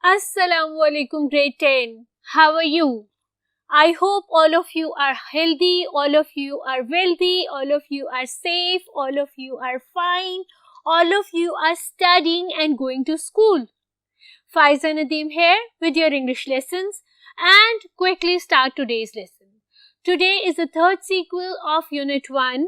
Assalamualaikum grade 10. How are you? I hope all of you are healthy, all of you are wealthy, all of you are safe, all of you are fine, all of you are studying and going to school. Faiza Nadeem here with your English lessons and quickly start today's lesson. Today is the third sequel of Unit 1,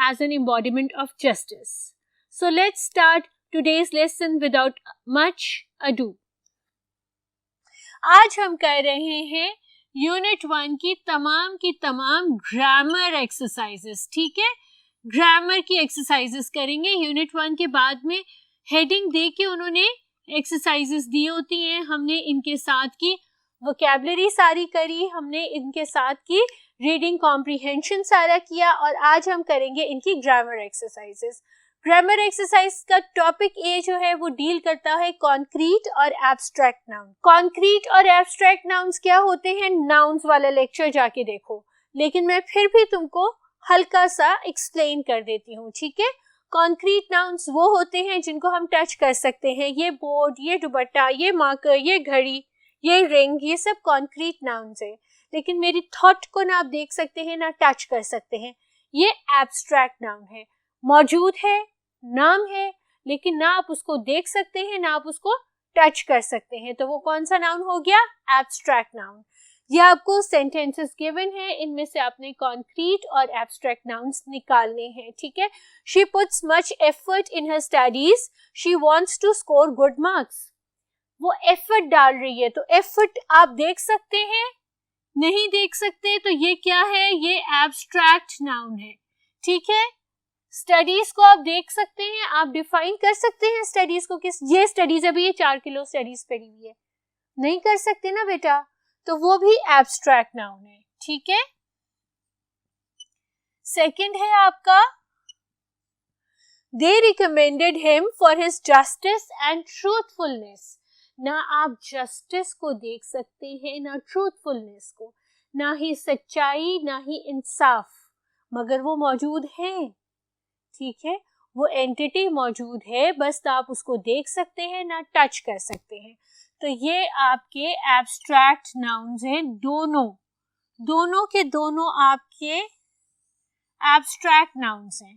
as an embodiment of justice. So let's start today's lesson without much ado. आज हम कर रहे हैं unit 1 की तमाम grammar exercises. ठीक है, grammar की एक्सरसाइजेस करेंगे. यूनिट 1 के बाद में हेडिंग दे के उन्होंने एक्सरसाइजेस दी होती हैं. हमने इनके साथ की वोकैबुलरी सारी करी, हमने इनके साथ की रीडिंग कॉम्प्रिहेंशन सारा किया और आज हम करेंगे इनकी ग्रामर एक्सरसाइजेस. ग्रामर एक्सरसाइज का टॉपिक ए जो है वो डील करता है कॉन्क्रीट और एब्स्ट्रैक्ट नाउन. कॉन्क्रीट और एब्स्ट्रैक्ट नाउन्स क्या होते हैं, नाउन्स वाला लेक्चर जाके देखो, लेकिन मैं फिर भी तुमको हल्का सा एक्सप्लेन कर देती हूँ. ठीक है, कॉन्क्रीट नाउन्स वो होते हैं जिनको हम टच कर सकते हैं. ये बोर्ड, ये दुपट्टा, ये मार्कर, ये घड़ी, ये रिंग, ये सब कॉन्क्रीट नाउन्स है. लेकिन मेरी थॉट को ना आप देख सकते हैं ना टच कर सकते हैं, ये एब्स्ट्रैक्ट नाउन है. मौजूद है, नाम है, लेकिन ना आप उसको देख सकते हैं ना आप उसको टच कर सकते हैं, तो वो कौन सा नाउन हो गया, एब्स्ट्रैक्ट नाउन. ये आपको सेंटेंसेस गिवन है, इनमें से आपने कॉन्क्रीट और एब्स्ट्रैक्ट नाउन्स निकालने हैं. ठीक है, she puts much effort in her studies, she wants to score good marks. वो एफर्ट डाल रही है, तो एफर्ट आप देख सकते हैं, नहीं देख सकते, तो ये क्या है, ये एब्स्ट्रैक्ट नाउन है. ठीक है, स्टडीज को आप देख सकते हैं, आप डिफाइन कर सकते हैं स्टडीज को, किस ये स्टडीज अभी ये 4 किलो स्टडीज पड़ी हुई है, नहीं कर सकते ना बेटा, तो वो भी एब्स्ट्रैक्ट नाउन है. ठीक है, सेकंड है आपका they recommended him for his justice and truthfulness. ना आप जस्टिस को देख सकते हैं ना ट्रूथफुलनेस को, ना ही सच्चाई ना ही इंसाफ, मगर वो मौजूद हैं. ठीक है, वो एंटिटी मौजूद है, बस आप उसको देख सकते हैं ना टच कर सकते हैं. तो ये आपके एब्स्ट्रैक्ट नाउन्स हैं, दोनों के दोनों आपके एब्स्ट्रैक्ट नाउन्स हैं.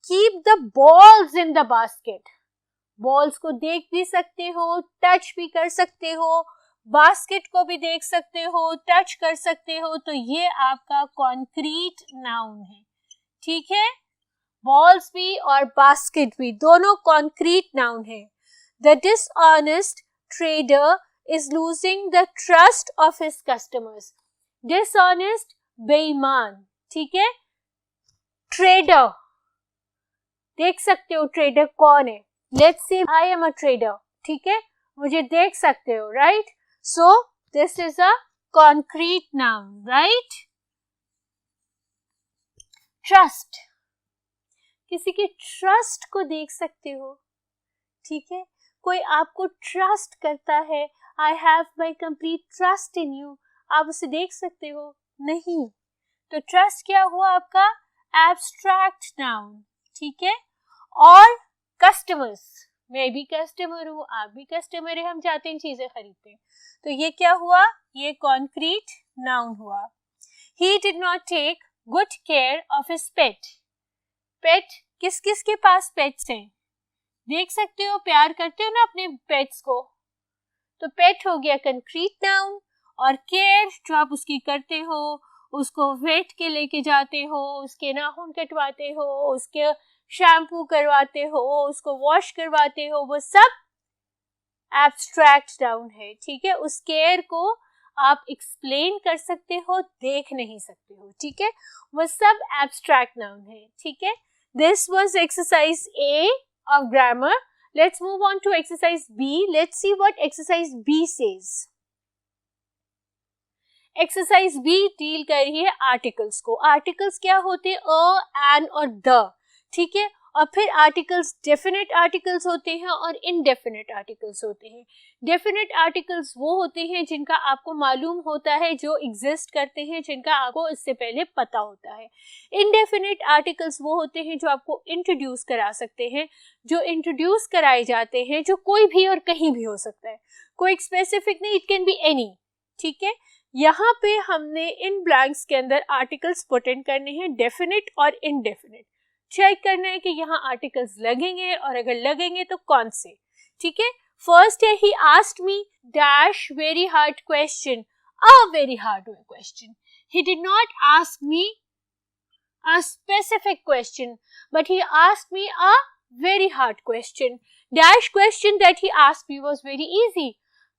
Keep the balls in the basket. Balls को देख भी सकते हो, टच भी कर सकते हो, बास्केट को भी देख सकते हो, टच कर सकते हो, तो ये आपका कॉन्क्रीट नाउन है. ठीक है, बॉल्स भी और बास्केट भी दोनों कॉन्क्रीट नाउन है. The dishonest trader is losing the trust of his customers. Dishonest, बेईमान. ठीक है, ट्रेडर देख सकते हो, ट्रेडर कौन है, let's see I am a trader. ठीक है, मुझे देख सकते हो, right, so this is a concrete noun, right. Trust, किसी के ट्रस्ट को देख सकते हो. ठीक है, कोई आपको ट्रस्ट करता है, I have my complete trust in you, आप उसे देख सकते हो, नहीं, तो ट्रस्ट क्या हुआ आपका, एब्स्ट्रैक्ट नाउन. ठीक है, और कस्टमर्स, मैं भी कस्टमर हूँ, आप भी कस्टमर है, हम जाते हैं चीजें खरीदते हैं, तो ये क्या हुआ, ये कॉन्क्रीट नाउन हुआ. He did not take good care of his pet. Pet, किस किस के पास पेट्स हैं, देख सकते हो, प्यार करते हो ना अपने पेट्स को, तो पेट हो गया कंक्रीट नाउन. और केयर जो आप उसकी करते हो, उसको वेट के लेके जाते हो, उसके नाखून कटवाते हो, उसके शैम्पू करवाते हो, उसको वॉश करवाते हो, वो सब एब्स्ट्रैक्ट नाउन है. ठीक है, उस केयर को आप एक्सप्लेन कर सकते हो, देख नहीं सकते हो. ठीक है, वो सब एब्स्ट्रैक्ट नाउन है. ठीक है, this was exercise A of grammar. Let's move on to exercise B. Let's see what exercise B says. Exercise B deal कर रही है आर्टिकल्स को. आर्टिकल्स क्या होते हैं, अ, एन और द. ठीक है, और फिर आर्टिकल्स डेफिनेट आर्टिकल्स होते हैं और इनडेफिनेट आर्टिकल्स होते हैं। डेफिनेट आर्टिकल्स वो होते हैं जिनका आपको मालूम होता है, जो एग्जिस्ट करते हैं, जिनका आपको इससे पहले पता होता है। इनडेफिनेट आर्टिकल्स वो होते हैं जो आपको इंट्रोड्यूस करा सकते हैं, जो इंट्रोड्यूस कराए जाते हैं, जो कोई भी और कहीं भी हो सकता है, कोई स्पेसिफिक नहीं, इट कैन बी एनी। ठीक है, यहाँ पे हमने इन ब्लैंक्स के अंदर आर्टिकल्स पुट इन करने हैं, डेफिनेट और इनडेफिनेट। चेक करना है कि यहाँ आर्टिकल्स लगेंगे और अगर लगेंगे तो कौन से। ठीक है, फर्स्ट है he asked me dash very hard question, a very hard question. He did not ask me a specific question but he asked me a very hard question. Dash question that he asked me was very easy.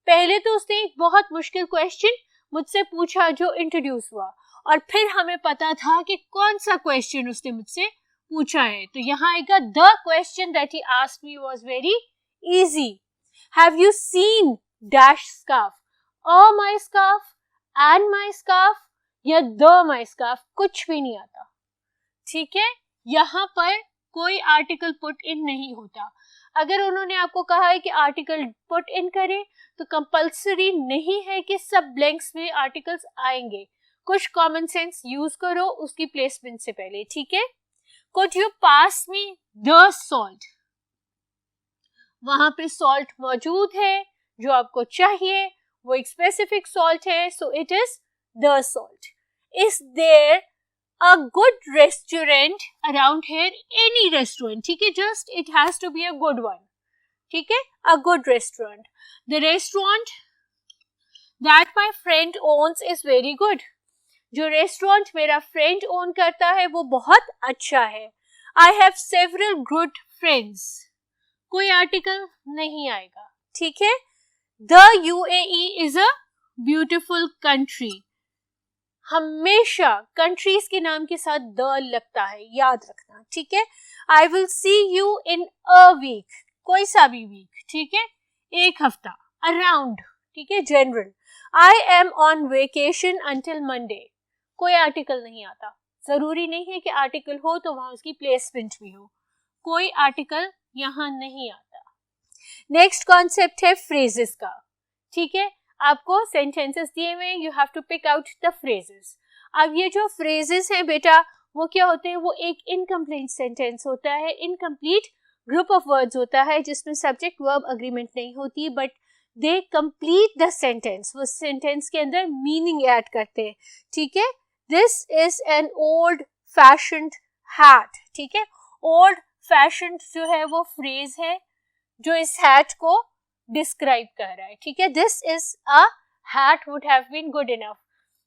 पहले तो उसने एक बहुत मुश्किल question मुझसे पूछा जो introduce हुआ, और फिर हमें पता था कि कौन सा क्वेश्चन उसने मुझसे पूछा है, तो यहाँ आएगा the question that he asked me was very easy. Have you seen dash scarf, a my scarf, and my scarf या द माय स्कार्फ, कुछ भी नहीं आता। ठीक है, यहाँ पर कोई आर्टिकल पुट इन नहीं होता। अगर उन्होंने आपको कहा है कि आर्टिकल पुट इन करें तो कंपल्सरी नहीं है कि सब ब्लैंक्स में आर्टिकल्स आएंगे, कुछ कॉमन सेंस यूज करो उसकी प्लेसमेंट से पहले। ठीक है, could you pass me the salt, वहां पे सॉल्ट मौजूद है जो आपको चाहिए, वो एक स्पेसिफिक सॉल्ट है, so it is the salt. Is there a good restaurant around here, any restaurant, ठीक है, just it has to be a good one, ठीक है, a good restaurant. The restaurant that my friend owns is very good. जो restaurant मेरा friend own करता है वो बहुत अच्छा है। I have several good friends, कोई आर्टिकल नहीं आएगा। ठीक है, The UAE is a beautiful country, हमेशा कंट्रीज के नाम के साथ द लगता है, याद रखना। ठीक है, I will see you in a week, कोई सा भी वीक, ठीक है, एक हफ्ता, अराउंड, ठीक है, general. I am on vacation until Monday, कोई आर्टिकल नहीं आता। जरूरी नहीं है कि आर्टिकल हो तो वहां उसकी प्लेसमेंट भी हो, कोई आर्टिकल यहाँ नहीं आता। नेक्स्ट कॉन्सेप्ट है फ्रेजेस का। ठीक है, आपको सेंटेंसेस दिए हुए, you have to pick out the phrases. अब ये जो फ्रेजेस हैं बेटा वो क्या होते हैं, वो एक इनकम्प्लीट सेंटेंस होता है, इनकम्प्लीट ग्रुप ऑफ वर्ड्स होता है जिसमें सब्जेक्ट वर्ब अग्रीमेंट नहीं होती, but they complete the sentence, वो सेंटेंस के अंदर मीनिंग ऐड करते हैं। ठीक है, this is an old fashioned hat, ठीक है, ओल्ड फैशन्ड जो है वो फ्रेज है जो इस हैट को डिस्क्राइब कर रहा है। ठीक है, this is a hat would have been good enough,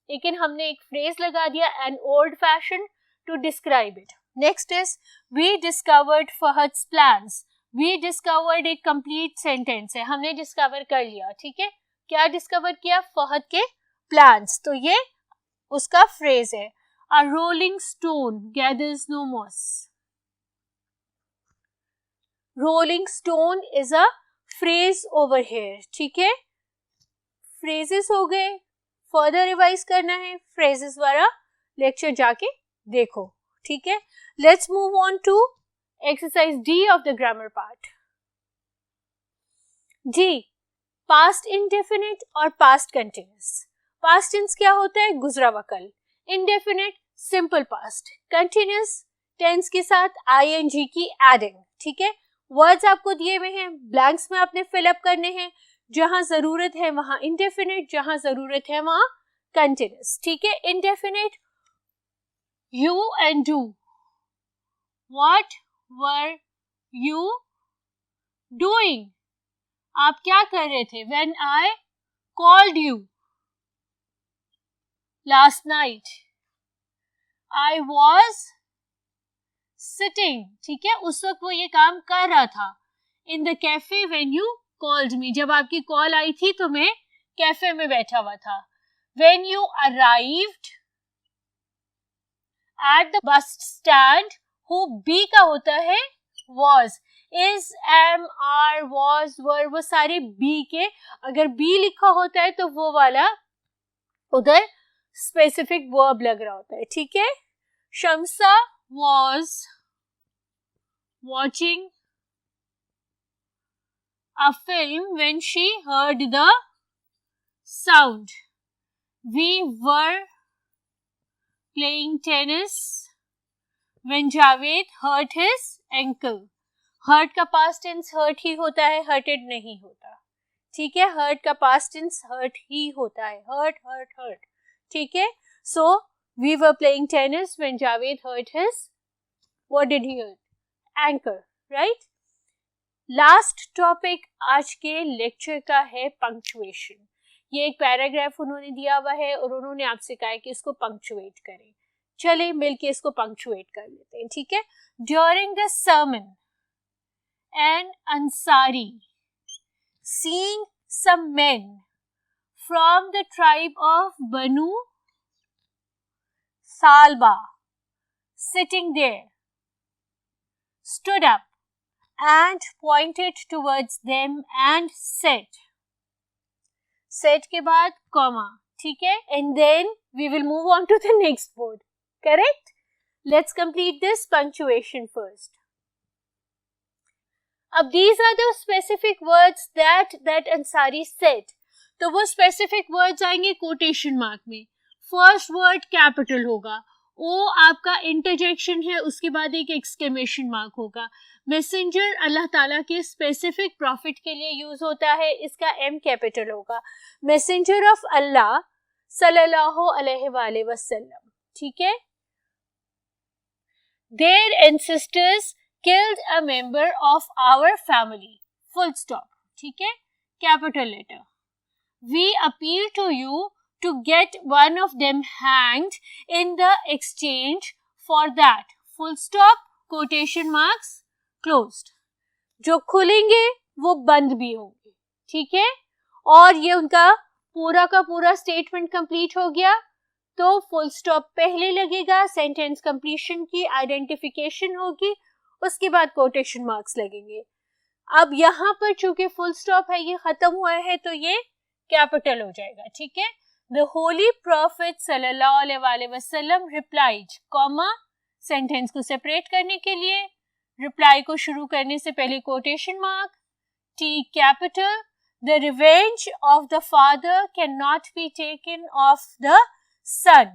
लेकिन हमने एक फ्रेज लगा दिया an old fashion to describe it. Next is we discovered Fahad's plans, we discovered एक कंप्लीट सेंटेंस है, हमने डिस्कवर कर लिया। ठीक है, क्या डिस्कवर किया, फहद के प्लान्स, तो ये उसका फ्रेज है। A rolling stone gathers no moss, rolling stone is a phrase over here. ठीक है, फ्रेजेस हो गए, फर्दर रिवाइज करना है फ्रेजेस वाला लेक्चर जाके देखो। ठीक है, let's move on to exercise D of the grammar part. जी, पास्ट इंडेफिनिट और पास्ट कंटिन्यूअस। पास्ट टेंस क्या होता है, गुजरा हुआ कल। Indefinite simple past, continuous tense के साथ आईएनजी की एडिंग। ठीक है, वर्ड्स आपको दिए हुए हैं, ब्लैंक्स में आपने फिलअप करने हैं, जहां जरूरत है वहां इंडेफिनिट, जहां जरूरत है वहां कंटिन्यूअस। ठीक है, indefinite, you and do, what were you doing, आप क्या कर रहे थे, when I called you last night, I was sitting, ठीक है, उस वक्त वो ये काम कर रहा था। In the cafe when you called me, जब आपकी कॉल आई थी तो मैं कैफे में बैठा हुआ था। When you arrived at the bus stand, हु बी का होता है was, is, am, are, was, were, वो सारे बी के, अगर बी लिखा होता है तो वो वाला उधर स्पेसिफिक वर्ब लग रहा होता है। ठीक है, Shamsa was watching a film when she heard the sound. We were playing tennis when Javed hurt his ankle. Hurt का past tense hurt ही होता है, hurted नहीं होता. ठीक है, hurt का past tense hurt ही होता है, hurt. ठीक है, so we were playing tennis when Javed hurt his, what did he hurt? Ankle, right? Last topic आज के लेक्चर का है पंक्चुएशन. ये एक पैराग्राफ उन्होंने दिया हुआ है और उन्होंने आपसे कहा है कि इसको पंक्चुएट करें. चले मिलके इसको पंक्चुएट कर लेते हैं. ठीक है. During the sermon an Ansari seeing some men from the tribe of Banu Salba sitting there stood up and pointed towards them and said के बाद comma. ठीक है, and then we will move on to the next word. Correct? Let's complete this punctuation first. अब these are the specific words that Ansari said. तो वो specific words आएंगे quotation mark में. First word capital होगा. ओ आपका interjection है, उसके बाद एक एक्सक्लेमेशन मार्क होगा. मैसेंजर अल्लाह ताला के स्पेसिफिक प्रॉफिट के लिए यूज होता है, इसका एम कैपिटल होगा. मैसेंजर ऑफ अल्लाह सल्लल्लाहु अलैहि वसल्लम. ठीक है. Their ancestors killed a member of our family. Full stop. ठीक है. Capital letter. We appeal to you to get one of them hanged in the exchange for that. Full stop. Quotation marks closed. जो खुलेंगे वो बंद भी होंगे. ठीक है. और ये उनका पूरा का पूरा स्टेटमेंट कंप्लीट हो गया. तो फुल स्टॉप पहले लगेगा, सेंटेंस कंप्लीशन की आइडेंटिफिकेशन होगी, उसके बाद कोटेशन मार्क्स लगेंगे. अब यहाँ पर चूंकि फुल स्टॉप है, ये खत्म हुआ है, तो ये कैपिटल हो जाएगा. ठीक है. The Holy Prophet sallallahu alaihi wasallam replied, comma sentence को सेपरेट करने के लिए रिप्लाई को शुरू करने से पहले quotation mark, T capital. The revenge of the father cannot be taken of the son.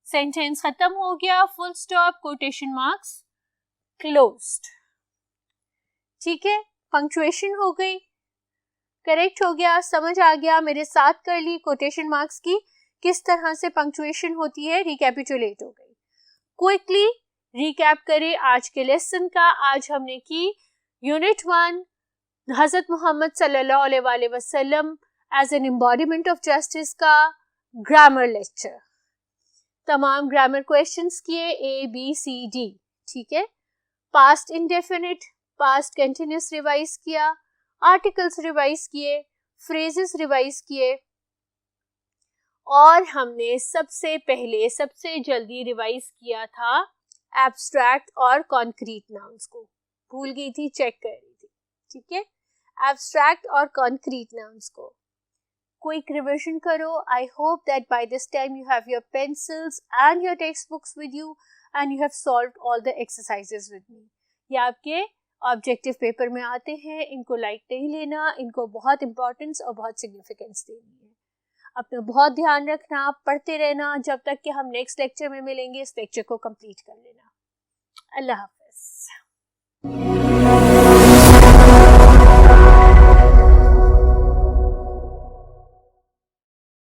Sentence खत्म हो गया. Full stop. Quotation marks closed. ठीक है. पंक्चुएशन हो गई, करेक्ट हो गया, समझ आ गया, मेरे साथ कर ली. कोटेशन मार्क्स की किस तरह से पंक्चुएशन होती है रिकैपिचुलेट हो गई. क्विकली रिकैप करें आज के लेसन का. आज हमने की यूनिट 1 हजरत मोहम्मद सल्लल्लाहु अलैहि वसल्लम as an embodiment of justice का ग्रामर लेक्चर. तमाम ग्रामर क्वेश्चंस किए A, B, C, D. ठीक है. Past indefinite, past continuous revise किया, आर्टिकल्स रिवाइज किए, फ्रेजेस रिवाइज किए, और हमने सबसे पहले सबसे जल्दी रिवाइज किया था एब्स्ट्रैक्ट और कॉन्क्रीट नाउन्स को. भूल गई थी, चेक कर रही थी. ठीक है. एब्स्ट्रैक्ट और कॉन्क्रीट नाउन्स को क्विक रिविजन करो. I hope that by this time you have your pencils and your text books with you and you have solved all the exercises with me. ये आपके ऑब्जेक्टिव पेपर में आते हैं, इनको light नहीं लेना, इनको बहुत इंपॉर्टेंस और बहुत सिग्निफिकेंस देनी है. अपना बहुत ध्यान रखना, पढ़ते रहना जब तक कि हम नेक्स्ट लेक्चर में मिलेंगे. इस लेक्चर को कंप्लीट कर लेना. अल्लाह हाफ़िज़.